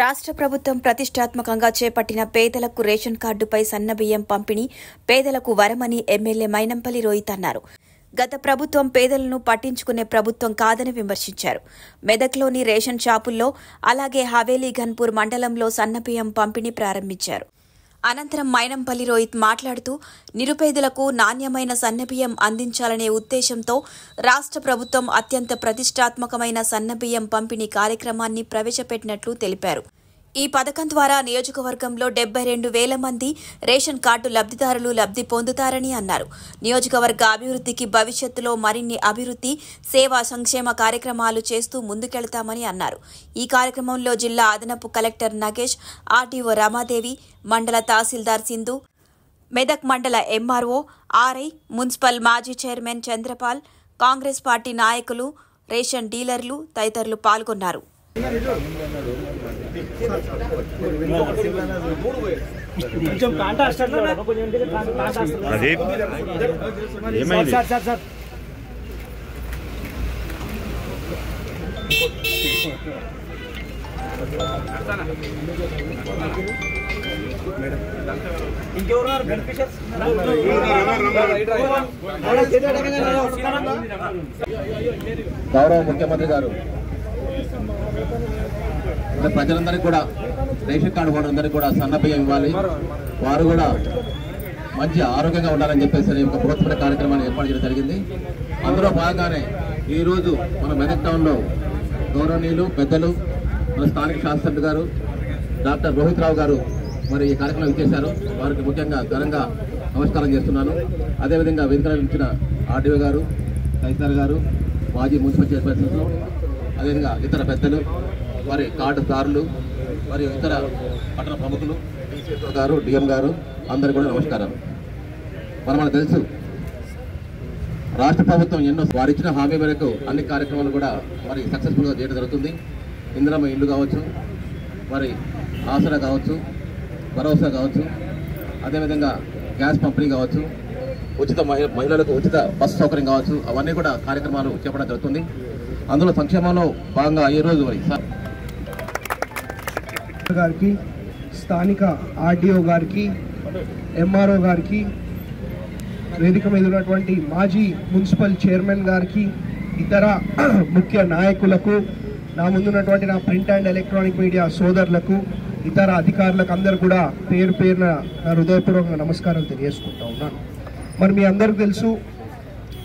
రాష్ట్ర ప్రభుత్వం ప్రతిష్టాత్మకంగా చేపట్టిన పేదలకు రేషన్ కార్డుపై సన్నబియ్యం పంపిణీ పేదలకు వరమని ఎమ్మెల్యే మైనంపల్లి రోహిత్ అన్నారు. గత ప్రభుత్వం పేదలను పట్టించుకునే ప్రభుత్వం కాదని విమర్శించారు. మెదక్లోని రేషన్ షాపుల్లో అలాగే హవేలీ ఘన్పూర్ మండలంలో సన్నబియ్యం పంపిణీ ప్రారంభించారు. అనంతరం మైనంపల్లి రోహిత్ మాట్లాడుతూ నిరుపేదలకు నాణ్యమైన సన్నబియ్యం అందించాలనే ఉద్దేశంతో రాష్ట్ర ప్రభుత్వం అత్యంత ప్రతిష్టాత్మకమైన సన్నబియ్యం పంపిణీ కార్యక్రమాన్ని ప్రవేశపెట్టినట్లు తెలిపారు. ఈ పథకం ద్వారా నియోజకవర్గంలో 72,000 మంది రేషన్ కార్డు లబ్ధిదారులు లబ్ధి పొందుతారని అన్నారు. నియోజకవర్గ అభివృద్ధికి భవిష్యత్తులో మరిన్ని అభివృద్ధి, సేవా సంక్షేమ కార్యక్రమాలు చేస్తూ ముందుకెళ్తామని అన్నారు. ఈ కార్యక్రమంలో జిల్లా అదనపు కలెక్టర్ నగేష్, ఆర్డీఓ రమాదేవి, మండల తహసీల్దార్ సింధు, మెదక్ మండల ఎంఆర్ఓ, ఆర్ఐ, మున్సిపల్ మాజీ చైర్మన్ చంద్రపాల్, కాంగ్రెస్ పార్టీ నాయకులు, రేషన్ డీలర్లు తదితరులు పాల్గొన్నారు. గౌరవ ముఖ్యమంత్రి గారు ప్రజలందరికీ కూడా రేషన్ కార్డు హోల్డర్లందరికీ కూడా సన్నబియ్యం ఇవ్వాలి, వారు కూడా మంచి ఆరోగ్యంగా ఉండాలని చెప్పేసి ఒక బృహత్తమైన కార్యక్రమాన్ని ఏర్పాటు చేయడం జరిగింది. అందులో భాగంగానే ఈరోజు మన మెదక్ టౌన్లో గౌరవనీయులు పెద్దలు మన స్థానిక శాసనసభ్యులు గారు డాక్టర్ రోహిత్ రావు గారు మరి ఈ కార్యక్రమం ఇచ్చేశారు. వారికి ముఖ్యంగా ఘనంగా నమస్కారం చేస్తున్నాను. అదేవిధంగా వేదికలు ఇచ్చిన ఆర్డీఓ గారు, తహసీల్దార్ గారు, మాజీ మున్సిపల్ చైర్పర్సన్లు, అదేవిధంగా ఇతర పెద్దలు, మరి కార్డుదారులు, మరియు ఇతర పట్టణ ప్రముఖులు, డీసీఓ గారు, డిఎం గారు, అందరికీ కూడా నమస్కారం. మనకు తెలుసు రాష్ట్ర ప్రభుత్వం ఎన్నో వారిచ్చిన హామీ మేరకు అన్ని కార్యక్రమాలు కూడా మరి సక్సెస్ఫుల్గా చేయడం జరుగుతుంది. ఇందిరమ్మ ఇల్లు కావచ్చు, మరి ఆసరా కావచ్చు, భరోసా కావచ్చు, అదేవిధంగా గ్యాస్ పంపిణీ కావచ్చు, ఉచిత మహిళలకు ఉచిత బస్సు సౌకర్యం కావచ్చు, అవన్నీ కూడా కార్యక్రమాలు చేపట్టడం జరుగుతుంది. అందులో సంక్షేమంలో భాగంగా ఈరోజు గారికి, స్థానిక ఆర్డీఓ గారికి, ఎంఆర్ఓ గారికి, వేదిక మీద ఉన్నటువంటి మాజీ మున్సిపల్ చైర్మన్ గారికి, ఇతర ముఖ్య నాయకులకు, నా ముందున్నటువంటి నా ప్రింట్ అండ్ ఎలక్ట్రానిక్ మీడియా సోదరులకు, ఇతర అధికారులకు అందరు కూడా పేరు పేరున నా హృదయపూర్వకంగా నమస్కారాలు తెలియజేసుకుంటా ఉన్నాను. మరి మీ అందరికి తెలుసు,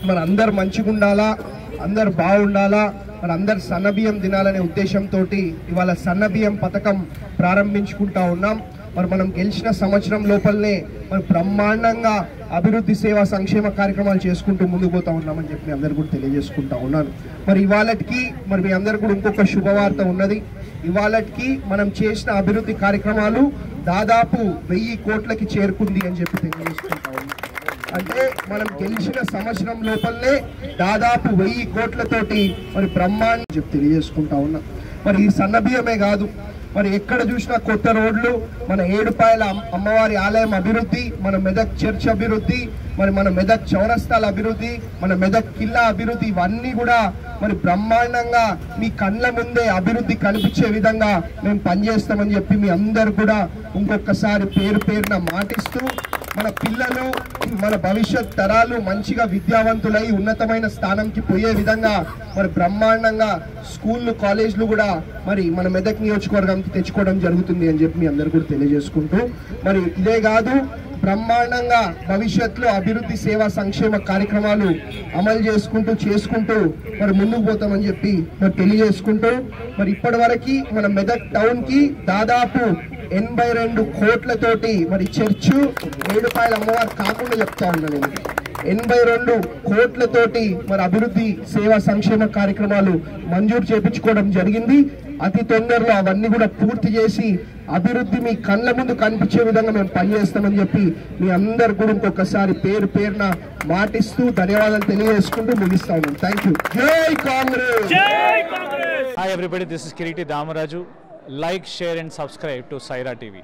మరి అందరు మంచిగా ఉండాలా, అందరు బాగుండాలా, మరి అందరు సన్నబియ్యం తినాలనే ఉద్దేశంతో ఇవాళ సన్నబియ్యం పథకం ప్రారంభించుకుంటా ఉన్నాం. మరి మనం గెలిచిన సంవత్సరం లోపలనే మరి బ్రహ్మాండంగా అభివృద్ధి, సేవా సంక్షేమ కార్యక్రమాలు చేసుకుంటూ ముందుకు పోతా ఉన్నామని చెప్పి మీ అందరు కూడా తెలియజేసుకుంటా ఉన్నాను. మరి ఇవాళకి మరి మీ అందరు కూడా ఇంకొక శుభవార్త ఉన్నది. ఇవాళకి మనం చేసిన అభివృద్ధి కార్యక్రమాలు దాదాపు 1000 కోట్లకి చేరుకుంది అని చెప్పి తెలియజేసుకుంటా ఉన్నాం. అంటే మనం గెలిచిన సంవత్సరం లోపలనే దాదాపు 1000 కోట్లతోటి మరి బ్రహ్మాండం చెప్పి తెలియజేసుకుంటా ఉన్నాం. మరి ఈ సన్నబియ్యమే కాదు, మరి ఎక్కడ చూసినా కొత్త రోడ్లు, మన ఏడుపాయల అమ్మవారి ఆలయం అభివృద్ధి, మన మెదక్ చర్చ్ అభివృద్ధి, మరి మన మెదక్ చౌరస్తాల అభివృద్ధి, మన మెదక్ కిల్లా అభివృద్ధి, ఇవన్నీ కూడా మరి బ్రహ్మాండంగా మీ కళ్ళ ముందే అభివృద్ధి కనిపించే విధంగా మేము పనిచేస్తామని చెప్పి మీ అందరు కూడా ఇంకొకసారి పేరు పేరున మాటిస్తూ, మన పిల్లలు, మన భవిష్యత్ తరాలు మంచిగా విద్యావంతులై ఉన్నతమైన స్థానంకి పోయే విధంగా మరి బ్రహ్మాండంగా స్కూళ్ళు, కాలేజీలు కూడా మరి మన మెదక్ నియోజకవర్గంకి తెచ్చుకోవడం జరుగుతుంది అని చెప్పి మీ అందరు కూడా తెలియజేసుకుంటూ, మరి ఇదే కాదు బ్రహ్మాండంగా భవిష్యత్తులో అభివృద్ధి, సేవా సంక్షేమ కార్యక్రమాలు అమలు చేసుకుంటూ మరి ముందుకు పోతామని చెప్పి మరి తెలియజేసుకుంటూ, మరి ఇప్పటి వరకు మన మెదక్ టౌన్ కి దాదాపు 82 కోట్లతోటి మరి చర్చు, ఏడుపాయల అమ్మవారు కాకుండా చెప్తా ఉన్నాను, 82 కోట్లతోటి మరి అభివృద్ధి, సేవా సంక్షేమ కార్యక్రమాలు మంజూరు చేయించుకోవడం జరిగింది. అతి తొందరలో అవన్నీ కూడా పూర్తి చేసి అభివృద్ధి మీ కళ్ళ ముందు కనిపించే విధంగా మేము పనిచేస్తామని చెప్పి మీ అందరు కూడా ఇంకొకసారి పేరు పేరున మాటిస్తూ ధన్యవాదాలు తెలియజేసుకుంటూ ముగిస్తా ఉన్నాం. Thank you. జై Congress. Hi everybody, this is Kiriti Damaraju. Like, share and subscribe to Saira TV.